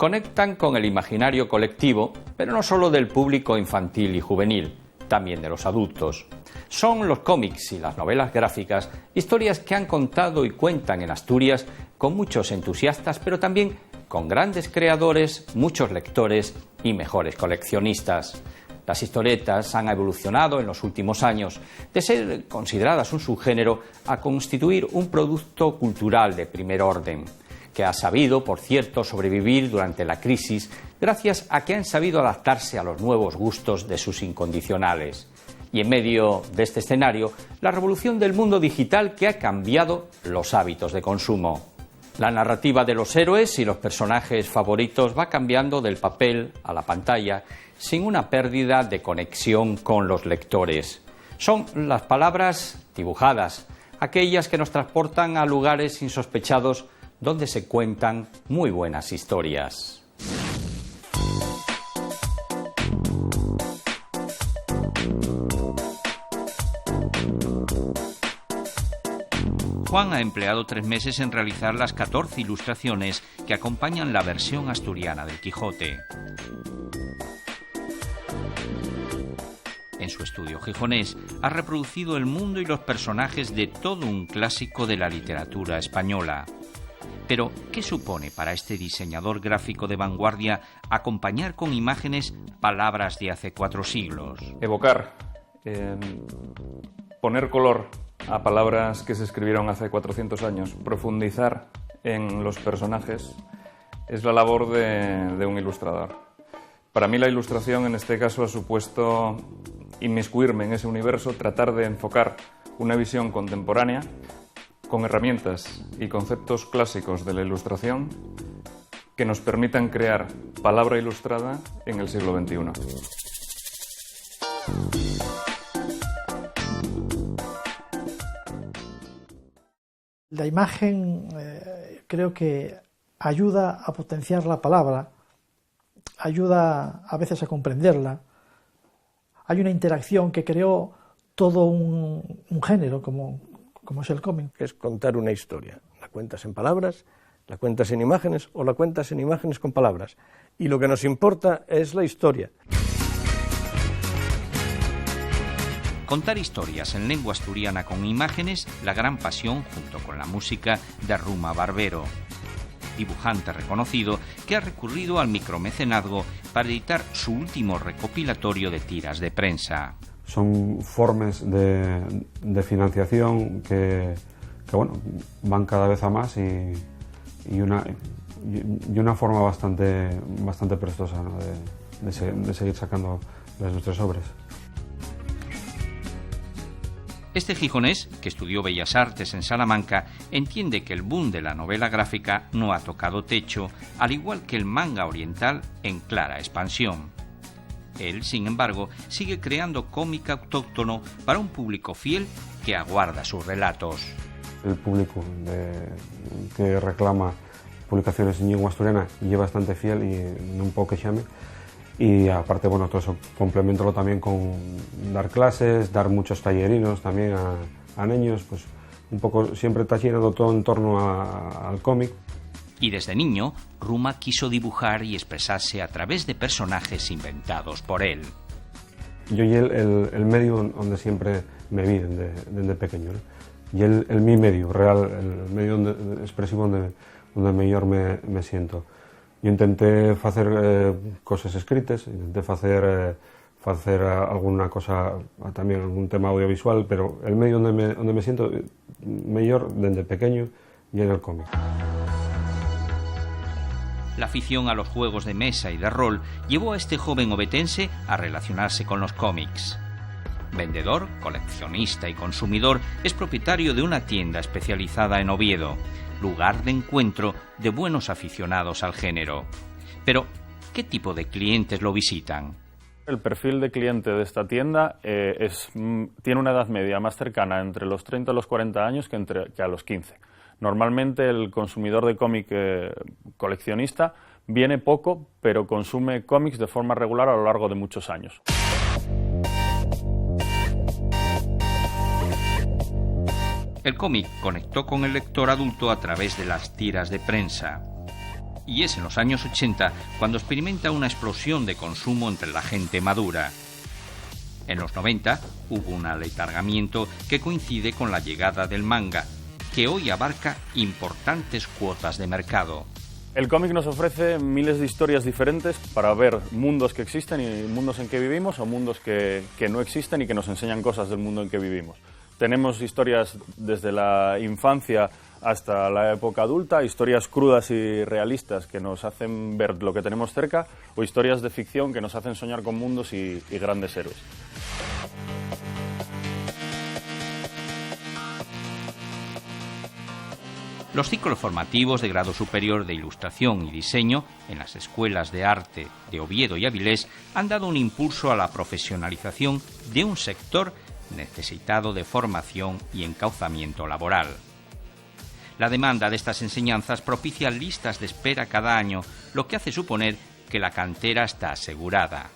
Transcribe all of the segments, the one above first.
Conectan con el imaginario colectivo, pero no solo del público infantil y juvenil, también de los adultos. Son los cómics y las novelas gráficas historias que han contado y cuentan en Asturias con muchos entusiastas, pero también con grandes creadores, muchos lectores y mejores coleccionistas. Las historietas han evolucionado en los últimos años, de ser consideradas un subgénero a constituir un producto cultural de primer orden, que ha sabido, por cierto, sobrevivir durante la crisis gracias a que han sabido adaptarse a los nuevos gustos de sus incondicionales. Y en medio de este escenario, la revolución del mundo digital que ha cambiado los hábitos de consumo. La narrativa de los héroes y los personajes favoritos va cambiando del papel a la pantalla sin una pérdida de conexión con los lectores. Son las palabras dibujadas, aquellas que nos transportan a lugares insospechados donde se cuentan muy buenas historias. Juan ha empleado 3 meses en realizar las 14 ilustraciones que acompañan la versión asturiana del Quijote. En su estudio gijonés ha reproducido el mundo y los personajes de todo un clásico de la literatura española. Pero, ¿qué supone para este diseñador gráfico de vanguardia acompañar con imágenes palabras de hace 4 siglos? Evocar, poner color a palabras que se escribieron hace 400 años, profundizar en los personajes, es la labor de un ilustrador. Para mí la ilustración en este caso ha supuesto inmiscuirme en ese universo, tratar de enfocar una visión contemporánea con herramientas y conceptos clásicos de la ilustración que nos permitan crear palabra ilustrada en el siglo XXI. La imagen creo que ayuda a potenciar la palabra, ayuda a veces a comprenderla. Hay una interacción que creó todo un género como es el cómic. Es contar una historia. La cuentas en palabras, la cuentas en imágenes o la cuentas en imágenes con palabras. Y lo que nos importa es la historia. Contar historias en lengua asturiana con imágenes, la gran pasión, junto con la música, de Ruma Barbero, dibujante reconocido que ha recurrido al micromecenazgo para editar su último recopilatorio de tiras de prensa. Son formas de financiación que bueno, van cada vez a más y una forma bastante prestosa, ¿no?, de seguir sacando las nuestras obras. Este gijonés, que estudió Bellas Artes en Salamanca, entiende que el boom de la novela gráfica no ha tocado techo, al igual que el manga oriental en clara expansión. Él, sin embargo, sigue creando cómic autóctono para un público fiel que aguarda sus relatos. El público que reclama publicaciones en lengua asturiana y es bastante fiel y non puedo queixarme. Y aparte, bueno, todo eso complementalo también con dar clases, dar muchos tallerinos también a niños, pues un poco siempre está girando todo en torno al cómic. Y desde niño, Ruma quiso dibujar y expresarse a través de personajes inventados por él. Yo y el medio donde siempre me vi desde pequeño, ¿no? Y el mi medio real, el medio expresivo donde mejor me siento. Yo intenté hacer cosas escritas, intenté hacer alguna cosa, también algún tema audiovisual, pero el medio donde me siento mejor desde pequeño y en el cómic. La afición a los juegos de mesa y de rol llevó a este joven ovetense a relacionarse con los cómics. Vendedor, coleccionista y consumidor, es propietario de una tienda especializada en Oviedo, lugar de encuentro de buenos aficionados al género. Pero, ¿qué tipo de clientes lo visitan? El perfil de cliente de esta tienda tiene una edad media más cercana entre los 30 y los 40 años que a los 15. Normalmente el consumidor de cómic coleccionista viene poco, pero consume cómics de forma regular a lo largo de muchos años. El cómic conectó con el lector adulto a través de las tiras de prensa. Y es en los años 80 cuando experimenta una explosión de consumo entre la gente madura. En los 90 hubo un aletargamiento que coincide con la llegada del manga, que hoy abarca importantes cuotas de mercado. El cómic nos ofrece miles de historias diferentes para ver mundos que existen y mundos en que vivimos, o mundos que no existen y que nos enseñan cosas del mundo en que vivimos. Tenemos historias desde la infancia hasta la época adulta, historias crudas y realistas que nos hacen ver lo que tenemos cerca, o historias de ficción que nos hacen soñar con mundos y grandes héroes. Los ciclos formativos de grado superior de Ilustración y Diseño en las escuelas de arte de Oviedo y Avilés han dado un impulso a la profesionalización de un sector necesitado de formación y encauzamiento laboral. La demanda de estas enseñanzas propicia listas de espera cada año, lo que hace suponer que la cantera está asegurada.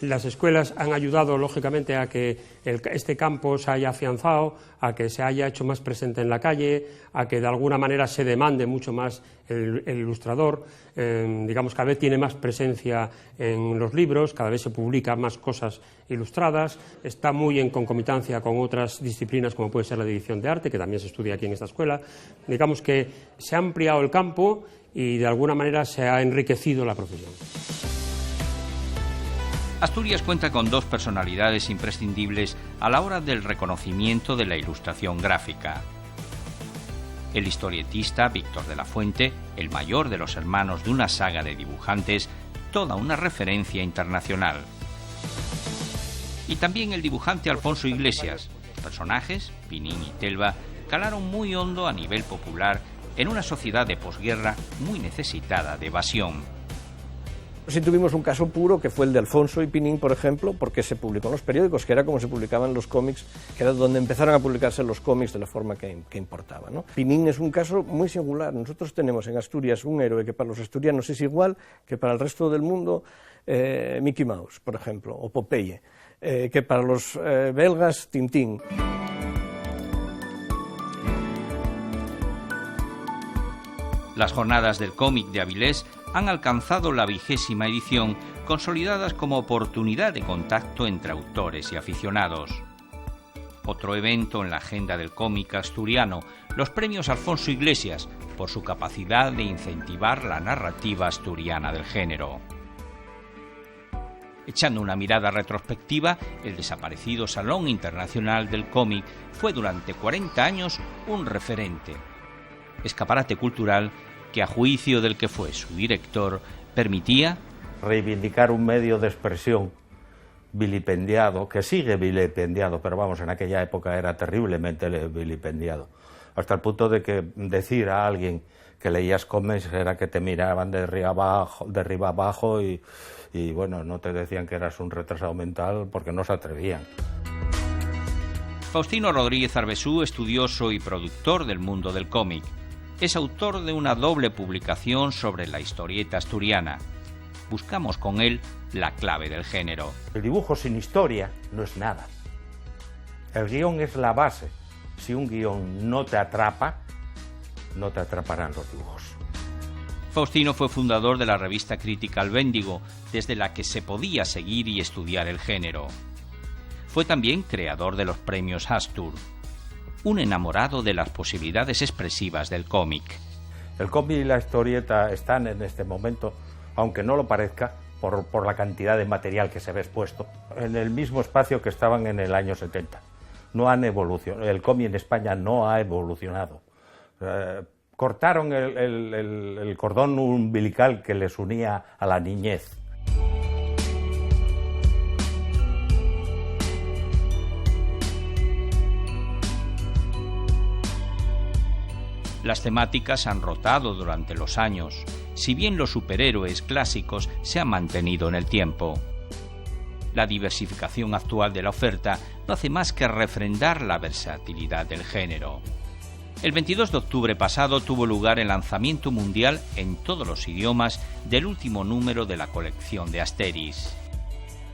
Las escuelas han ayudado, lógicamente, a que este campo se haya afianzado, a que se haya hecho más presente en la calle, a que de alguna manera se demande mucho más el ilustrador. Digamos, cada vez tiene más presencia en los libros, cada vez se publican más cosas ilustradas, está muy en concomitancia con otras disciplinas como puede ser la dirección de arte, que también se estudia aquí en esta escuela. Digamos que se ha ampliado el campo y de alguna manera se ha enriquecido la profesión. Asturias cuenta con dos personalidades imprescindibles a la hora del reconocimiento de la ilustración gráfica. El historietista Víctor de la Fuente, el mayor de los hermanos de una saga de dibujantes, toda una referencia internacional. Y también el dibujante Alfonso Iglesias. Los personajes, Pinín y Telva, calaron muy hondo a nivel popular en una sociedad de posguerra muy necesitada de evasión. Sí tuvimos un caso puro que fue el de Alfonso y Pinín, por ejemplo, porque se publicó en los periódicos, que era como se publicaban los cómics, que era donde empezaron a publicarse los cómics de la forma que importaba, ¿no? Pinín es un caso muy singular. Nosotros tenemos en Asturias un héroe que para los asturianos es igual que para el resto del mundo, Mickey Mouse, por ejemplo, o Popeye, que para los belgas, Tintín. Las jornadas del cómic de Avilés han alcanzado la 20ª edición, consolidadas como oportunidad de contacto entre autores y aficionados. Otro evento en la agenda del cómic asturiano, los premios Alfonso Iglesias, por su capacidad de incentivar la narrativa asturiana del género. Echando una mirada retrospectiva, el desaparecido Salón Internacional del Cómic fue durante 40 años un referente. Escaparate cultural que, a juicio del que fue su director, permitía reivindicar un medio de expresión vilipendiado, que sigue vilipendiado, pero vamos, en aquella época era terriblemente vilipendiado, hasta el punto de que decir a alguien que leías cómics era que te miraban de arriba abajo y bueno, no te decían que eras un retrasado mental porque no se atrevían. Faustino Rodríguez Arbesú, estudioso y productor del mundo del cómic, es autor de una doble publicación sobre la historieta asturiana. Buscamos con él la clave del género. El dibujo sin historia no es nada. El guión es la base. Si un guión no te atrapa, no te atraparán los dibujos. Faustino fue fundador de la revista crítica Albéndigo, desde la que se podía seguir y estudiar el género. Fue también creador de los premios Astur. Un enamorado de las posibilidades expresivas del cómic. El cómic y la historieta están en este momento, aunque no lo parezca, por la cantidad de material que se ve expuesto, en el mismo espacio que estaban en el año 70. No han evolucionado. El cómic en España no ha evolucionado. Cortaron el cordón umbilical que les unía a la niñez. Las temáticas han rotado durante los años, si bien los superhéroes clásicos se han mantenido en el tiempo. La diversificación actual de la oferta no hace más que refrendar la versatilidad del género. El 22 de octubre pasado tuvo lugar el lanzamiento mundial en todos los idiomas del último número de la colección de Asterix.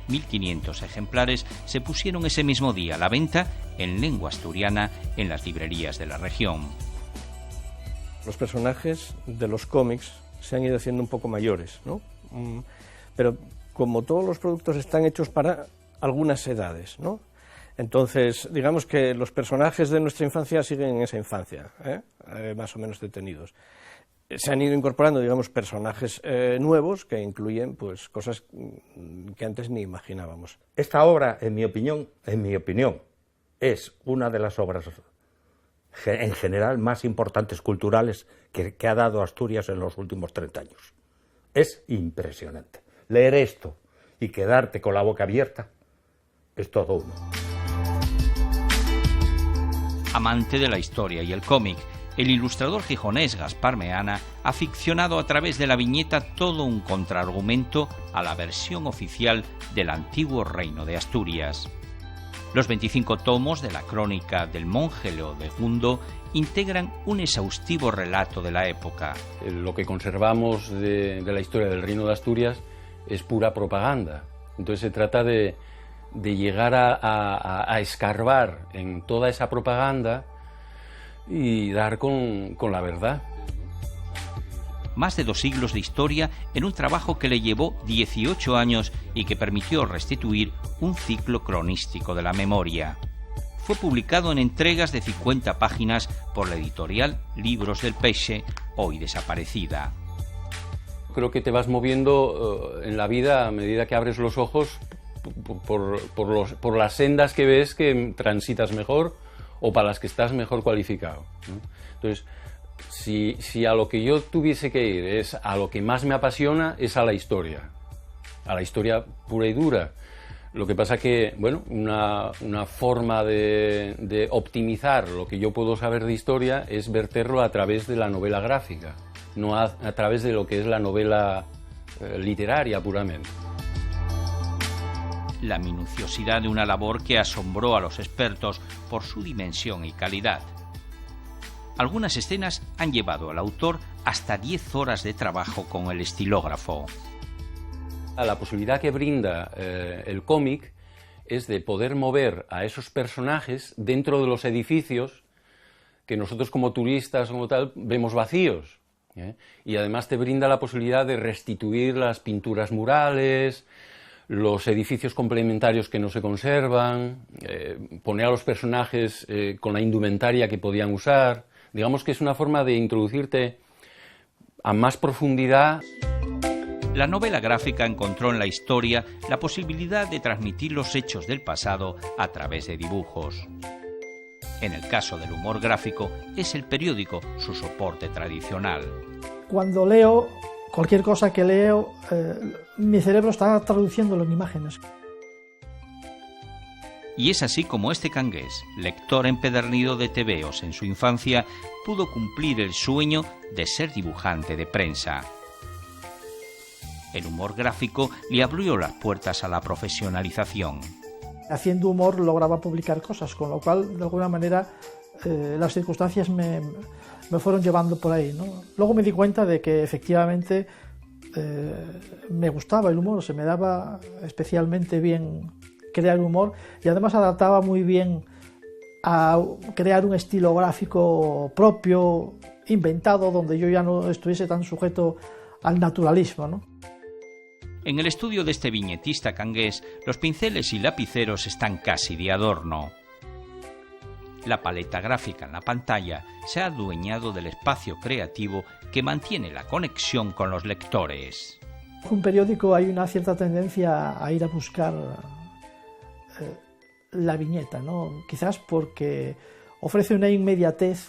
1.500 ejemplares se pusieron ese mismo día a la venta en lengua asturiana en las librerías de la región. Los personajes de los cómics se han ido haciendo un poco mayores, ¿no? Pero como todos los productos están hechos para algunas edades, ¿no? Entonces, digamos que los personajes de nuestra infancia siguen en esa infancia, más o menos detenidos. Se han ido incorporando, digamos, personajes nuevos que incluyen, pues, cosas que antes ni imaginábamos. Esta obra, en mi opinión, es una de las obras en general más importantes culturales que ha dado Asturias en los últimos 30 años. Es impresionante. Leer esto y quedarte con la boca abierta es todo uno. Amante de la historia y el cómic, el ilustrador gijonés Gaspar Meana ha ficcionado a través de la viñeta todo un contraargumento a la versión oficial del antiguo reino de Asturias. Los 25 tomos de la crónica del monje Leodegundo integran un exhaustivo relato de la época. Lo que conservamos de la historia del reino de Asturias es pura propaganda. Entonces se trata de llegar a escarbar en toda esa propaganda y dar con la verdad. Más de 2 siglos de historia en un trabajo que le llevó 18 años y que permitió restituir un ciclo cronístico de la memoria. Fue publicado en entregas de 50 páginas por la editorial Libros del Peixe, hoy desaparecida. Creo que te vas moviendo en la vida a medida que abres los ojos por las sendas que ves que transitas mejor o para las que estás mejor cualificado, ¿no? Entonces, si a lo que yo tuviese que ir es a lo que más me apasiona, es a la historia pura y dura. Lo que pasa que, bueno, una forma de optimizar lo que yo puedo saber de historia es verterlo a través de la novela gráfica, no a través de lo que es la novela literaria puramente. La minuciosidad de una labor que asombró a los expertos por su dimensión y calidad. Algunas escenas han llevado al autor hasta 10 horas de trabajo con el estilógrafo. La posibilidad que brinda el cómic es de poder mover a esos personajes dentro de los edificios que nosotros como turistas como tal vemos vacíos, ¿eh? Y además te brinda la posibilidad de restituir las pinturas murales, los edificios complementarios que no se conservan, poner a los personajes con la indumentaria que podían usar. Digamos que es una forma de introducirte a más profundidad. La novela gráfica encontró en la historia la posibilidad de transmitir los hechos del pasado a través de dibujos. En el caso del humor gráfico, es el periódico su soporte tradicional. Cuando leo cualquier cosa que leo, mi cerebro está traduciéndolo en imágenes. Y es así como este cangués, lector empedernido de tebeos en su infancia, pudo cumplir el sueño de ser dibujante de prensa. El humor gráfico le abrió las puertas a la profesionalización. Haciendo humor lograba publicar cosas, con lo cual, de alguna manera, las circunstancias me fueron llevando por ahí, ¿no? Luego me di cuenta de que efectivamente me gustaba el humor, se me daba especialmente bien crear humor y además adaptaba muy bien a crear un estilo gráfico propio, inventado, donde yo ya no estuviese tan sujeto al naturalismo, ¿no? En el estudio de este viñetista cangués, los pinceles y lapiceros están casi de adorno. La paleta gráfica en la pantalla se ha adueñado del espacio creativo que mantiene la conexión con los lectores. En un periódico hay una cierta tendencia a ir a buscar la viñeta, ¿no? Quizás porque ofrece una inmediatez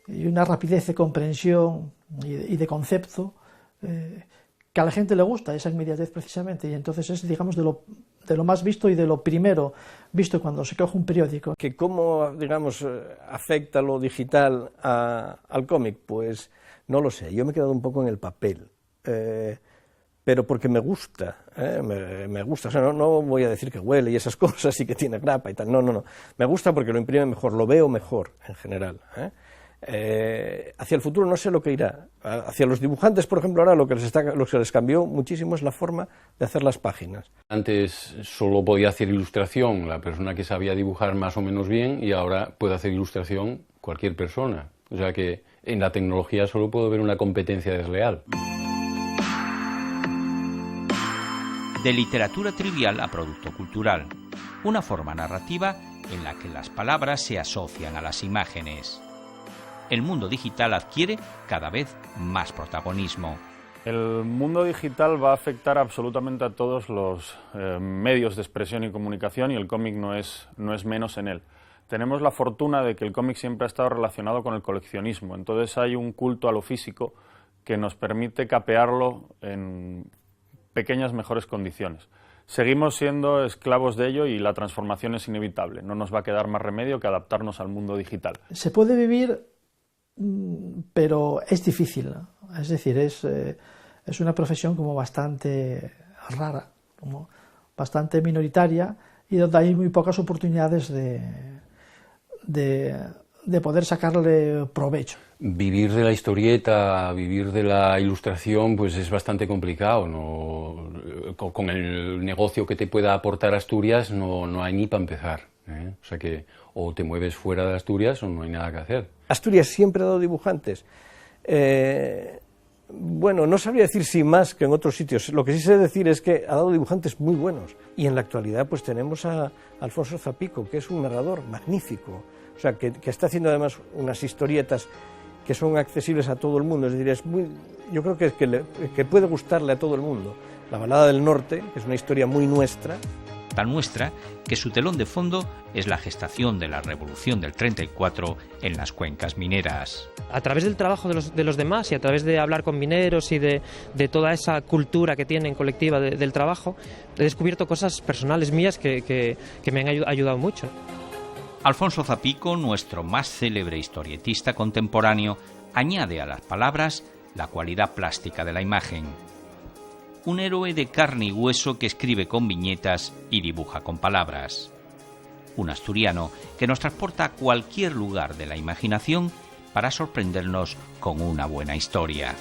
y una rapidez de comprensión y de concepto que a la gente le gusta, esa inmediatez precisamente, y entonces es, digamos, de lo más visto y de lo primero visto cuando se coge un periódico. Que cómo, digamos, afecta lo digital al cómic, pues no lo sé, yo me he quedado un poco en el papel, pero porque me gusta, me gusta, o sea, no voy a decir que huele y esas cosas y que tiene grapa y tal, no, me gusta porque lo imprime mejor, lo veo mejor en general, hacia el futuro no sé lo que irá. Hacia los dibujantes, por ejemplo, ahora lo que les cambió muchísimo es la forma de hacer las páginas. Antes solo podía hacer ilustración la persona que sabía dibujar más o menos bien y ahora puede hacer ilustración cualquier persona. O sea que En la tecnología solo puedo ver una competencia desleal. De literatura trivial a producto cultural, una forma narrativa en la que las palabras se asocian a las imágenes. El mundo digital adquiere cada vez más protagonismo. El mundo digital va a afectar absolutamente a todos los medios de expresión y comunicación, y el cómic no es menos en él. Tenemos la fortuna de que el cómic siempre ha estado relacionado con el coleccionismo, entonces hay un culto a lo físico que nos permite capearlo en pequeñas mejores condiciones. Seguimos siendo esclavos de ello y la transformación es inevitable. No nos va a quedar más remedio que adaptarnos al mundo digital. Se puede vivir, pero es difícil. Es decir, es una profesión como bastante rara, como bastante minoritaria, y donde hay muy pocas oportunidades de poder sacarle provecho. Vivir de la historieta, vivir de la ilustración, pues es bastante complicado, ¿no? Con el negocio que te pueda aportar Asturias no hay ni para empezar, ¿eh? O sea que o te mueves fuera de Asturias o no hay nada que hacer. Asturias siempre ha dado dibujantes. Bueno, no sabría decir si más que en otros sitios. Lo que sí sé decir es que ha dado dibujantes muy buenos. Y en la actualidad pues tenemos a Alfonso Zapico, que es un narrador magnífico. O sea, que está haciendo además unas historietas que son accesibles a todo el mundo. Es decir, yo creo que puede gustarle a todo el mundo. La balada del norte, que es una historia muy nuestra. Tan nuestra que su telón de fondo es la gestación de la Revolución del 34 en las cuencas mineras. A través del trabajo de los demás y a través de hablar con mineros y de toda esa cultura que tienen colectiva del trabajo, he descubierto cosas personales mías que me han ayudado mucho. Alfonso Zapico, nuestro más célebre historietista contemporáneo, añade a las palabras la cualidad plástica de la imagen. Un héroe de carne y hueso que escribe con viñetas y dibuja con palabras. Un asturiano que nos transporta a cualquier lugar de la imaginación para sorprendernos con una buena historia.